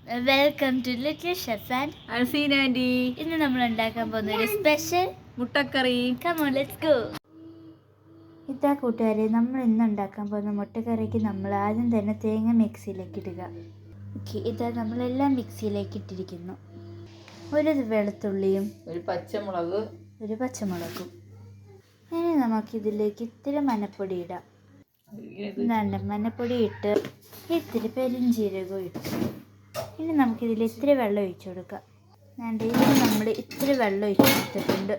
Welcome to Little Chef and Alseena aunty. ഇന്ന് നമ്മൾ ഉണ്ടാക്കാൻ പോകുന്ന ഒരു സ്പെഷ്യൽ മുട്ടക്കറി. Come on let's go. ഇതാ കൂട്ടുകാരെ, നമ്മൾ ഇന്ന് ഉണ്ടാക്കാൻ പോകുന്ന മുട്ടക്കറിക്ക് നമ്മൾ ആദ്യം തന്നെ തേങ്ങ മിക്സിയിലേക്ക് ഇടുക. ഓക്കെ, ഇതാ നമ്മളെല്ലാം മിക്സിയിലേക്ക് ഇട്ടിരിക്കുന്നു. ഒരു വെളുത്തുള്ളിയും ഒരു പച്ചമുളകും. ഇനി നമുക്കിതിലേക്ക് ഇത്തിരി മഞ്ഞപ്പൊടി ഇടാം. മഞ്ഞപ്പൊടി ഇട്ട് ഇത്തിരി പെരിഞ്ചീരകവും ഇട്ട് ഇനി നമുക്കിതിൽ ഇത്തിരി വെള്ളം ഒഴിച്ചു കൊടുക്കാം. ഇതിൽ നമ്മൾ ഇത്തിരി വെള്ളം ഒഴിച്ച് കൊടുത്തിട്ടുണ്ട്.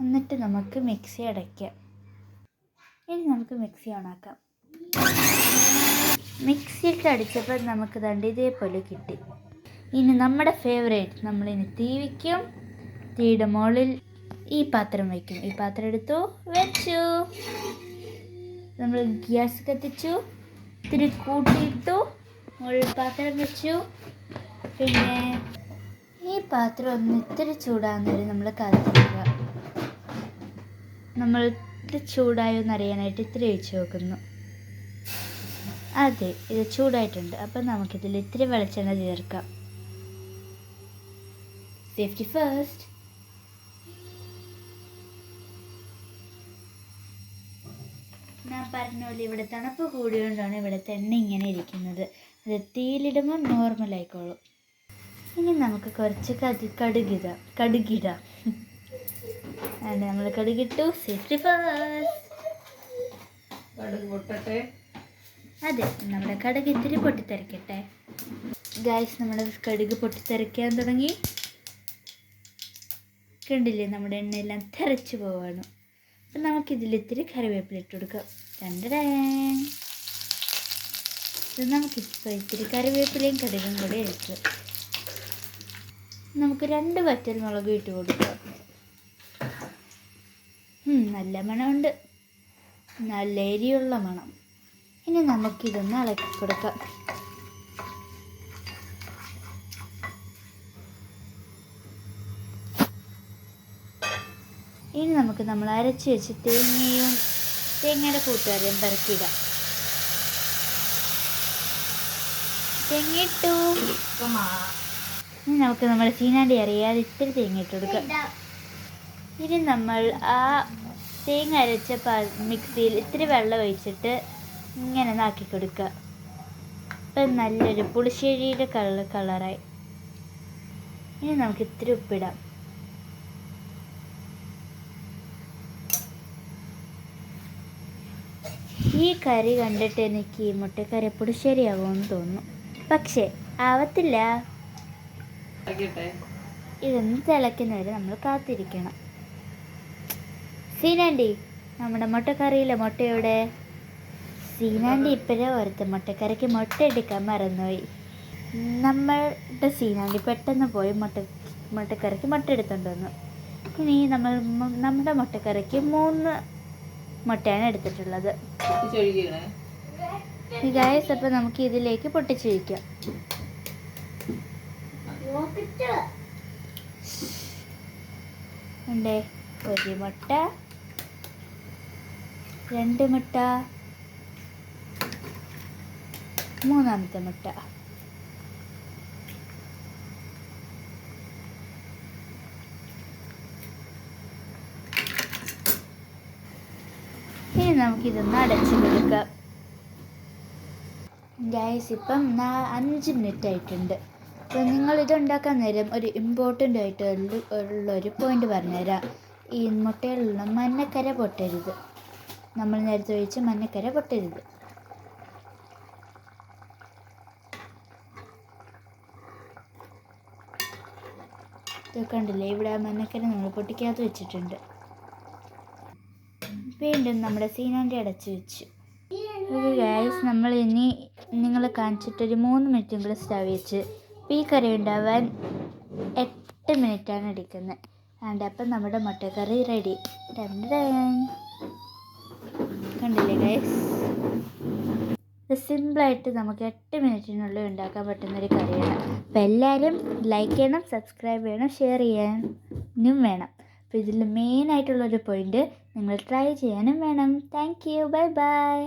എന്നിട്ട് നമുക്ക് മിക്സി അടയ്ക്കാം. ഇനി നമുക്ക് മിക്സി ഓണാക്കാം. മിക്സിയിട്ട് അടിച്ചപ്പോൾ നമുക്ക് ഇതേപോലെ കിട്ടി. ഇനി നമ്മുടെ ഫേവറേറ്റ്, നമ്മളിനി തീ വയ്ക്കും. തീയുടെ മുകളിൽ ഈ പാത്രം വയ്ക്കും. ഈ പാത്രം എടുത്തു വെച്ചു. നമ്മൾ ഗ്യാസ് കത്തിച്ചു, ഇത്തിരി കൂട്ടിയിട്ടു, മുകളിൽ പാത്രം വെച്ചു. പിന്നെ ഈ പാത്രം ഒന്ന് ഇത്തിരി ചൂടാകുന്നവരെ നമ്മൾ കാത്തിരിക്കുക. നമ്മൾ ഇത് ചൂടായോ എന്നറിയാനായിട്ട് ഇത്തിരി ഒഴിച്ച് നോക്കുന്നു. അതെ, ഇത് ചൂടായിട്ടുണ്ട്. അപ്പം നമുക്കിതിൽ ഇത്തിരി വെളിച്ചെണ്ണ ചേർക്കാം. Safety first. ഞാൻ പറഞ്ഞ പോലെ ഇവിടെ തണുപ്പ് കൂടിയോണ്ടാണ് ഇവിടുത്തെ എണ്ണ ഇങ്ങനെ ഇരിക്കുന്നത്. അത് തീയിലിടുമ്പോൾ നോർമലായിക്കോളും. ഇനി നമുക്ക് കുറച്ച് കടുകിടാം. അതെ, നമ്മൾ കടുകിട്ടു. Safety first. അതെ, നമ്മുടെ കടുക് ഇത്തിരി പൊട്ടിത്തെറിക്കട്ടെ. ഗൈസ്, നമ്മുടെ കടുക് പൊട്ടിത്തെറിക്കാൻ തുടങ്ങി. കണ്ടില്ലേ, നമ്മുടെ എണ്ണയെല്ലാം തെറിച്ച് പോവാണ്. അപ്പം നമുക്കിതിൽ ഇത്തിരി കറിവേപ്പില ഇട്ട് കൊടുക്കാം. നമുക്കിപ്പോൾ ഇത്തിരി കറിവേപ്പിലയും കടുകും കൂടെ ഇട്ട് നമുക്ക് 2 വറ്റൽ മുളകും ഇട്ട് കൊടുക്കാം. നല്ല മണമുണ്ട്, നല്ല എരിയുള്ള മണം. ഇനി നമുക്കിതൊന്ന് ഇളക്കി കൊടുക്കാം. ഇനി നമുക്ക് നമ്മൾ അരച്ച് വെച്ച് തേങ്ങയുടെ കൂട്ടുകാരെയും പെറുക്കിയിടാം. തേങ്ങയിട്ടു. ഇനി നമുക്ക് നമ്മുടെ സീനാണ്ടി അറിയാതെ ഇത്തിരി തേങ്ങ ഇട്ട് കൊടുക്കാം. ഇനി നമ്മൾ ആ തേങ്ങ അരച്ച മിക്സിയിൽ ഇത്തിരി വെള്ളം ഒഴിച്ചിട്ട് ഇങ്ങനെ നാക്കി കൊടുക്കുക. ഇപ്പം നല്ലൊരു പുളിശ്ശേരിയുടെ കളറായി. ഇനി നമുക്ക് ഇത്തിരി ഉപ്പിടാം. ഈ കറി കണ്ടിട്ട് എനിക്ക് ഈ മുട്ടക്കറി പുളിശ്ശേരിയാകുമെന്ന് തോന്നുന്നു. പക്ഷേ ആവത്തില്ല. ഇതൊന്ന് തിളയ്ക്കുന്നവരെ നമ്മൾ കാത്തിരിക്കണം. സീനാൻറ്റി, നമ്മുടെ മുട്ടക്കറിയിലെ മുട്ടയുടെ സീനാൻറ്റി ഇപ്പോഴേ ഓർത്ത് മുട്ടക്കറിക്ക് മുട്ട എടുക്കാൻ മറന്നുപോയി. നമ്മളുടെ സീനാൻറ്റി പെട്ടെന്ന് പോയി മുട്ടക്കറിക്ക് മുട്ട എടുത്തുകൊണ്ട് വന്നു. ഇനി നമ്മുടെ മുട്ടക്കറിക്ക് 3 മുട്ടയാണ് എടുത്തിട്ടുള്ളത്. ഗൈസ്, അപ്പോൾ നമുക്ക് ഇതിലേക്ക് പൊട്ടിച്ചൊഴിക്കാം. ഉണ്ട് 1 മുട്ട, 2 മുട്ട, 3ാമത്തെ മുട്ട. ഇനി നമുക്കിതൊന്ന് അടച്ചു കൊടുക്കാം. ഗൈസ്, ഇപ്പം 5 മിനിറ്റ് ആയിട്ടുണ്ട്. അപ്പോൾ നിങ്ങളിത് ഉണ്ടാക്കാൻ നേരം ഒരു ഇമ്പോർട്ടൻ്റ് ആയിട്ട് ഉള്ളൊരു പോയിൻ്റ് പറഞ്ഞുതരാം. ഈ മുട്ടയിലുള്ള മഞ്ഞക്കര പൊട്ടരുത്. നമ്മൾ നേരത്തെ ഒഴിച്ച് മഞ്ഞക്കര പൊട്ടരുത്. ഇത് കണ്ടില്ലേ, ഇവിടെ മഞ്ഞക്കര നമ്മൾ പൊട്ടിക്കാത്ത വെച്ചിട്ടുണ്ട്. വീണ്ടും നമ്മുടെ സീനാൻറ്റി അടച്ച് വെച്ചു. ഗൈസ്, നമ്മൾ ഇനി നിങ്ങളെ കാണിച്ചിട്ടൊരു 3 മിനിറ്റും കൂടെ സ്റ്റവ് വെച്ച്. ഈ കറി ഉണ്ടാവാൻ 8 മിനിറ്റാണ് എടുക്കുന്നത്. അപ്പം നമ്മുടെ മുട്ടക്കറി റെഡി. കണ്ടില്ലേ ഗൈസ്, ഇത് സിമ്പിളായിട്ട് നമുക്ക് 8 മിനിറ്റിനുള്ളിൽ ഉണ്ടാക്കാൻ പറ്റുന്നൊരു കറിയാണ്. അപ്പോൾ എല്ലാവരും ലൈക്ക് ചെയ്യണം, സബ്സ്ക്രൈബ് ചെയ്യണം, ഷെയർ ചെയ്യാനും വേണം. അപ്പോൾ ഇതിൽ മെയിനായിട്ടുള്ളൊരു പോയിൻ്റ് നിങ്ങൾ ട്രൈ ചെയ്യാനും വേണം. Thank you, bye bye.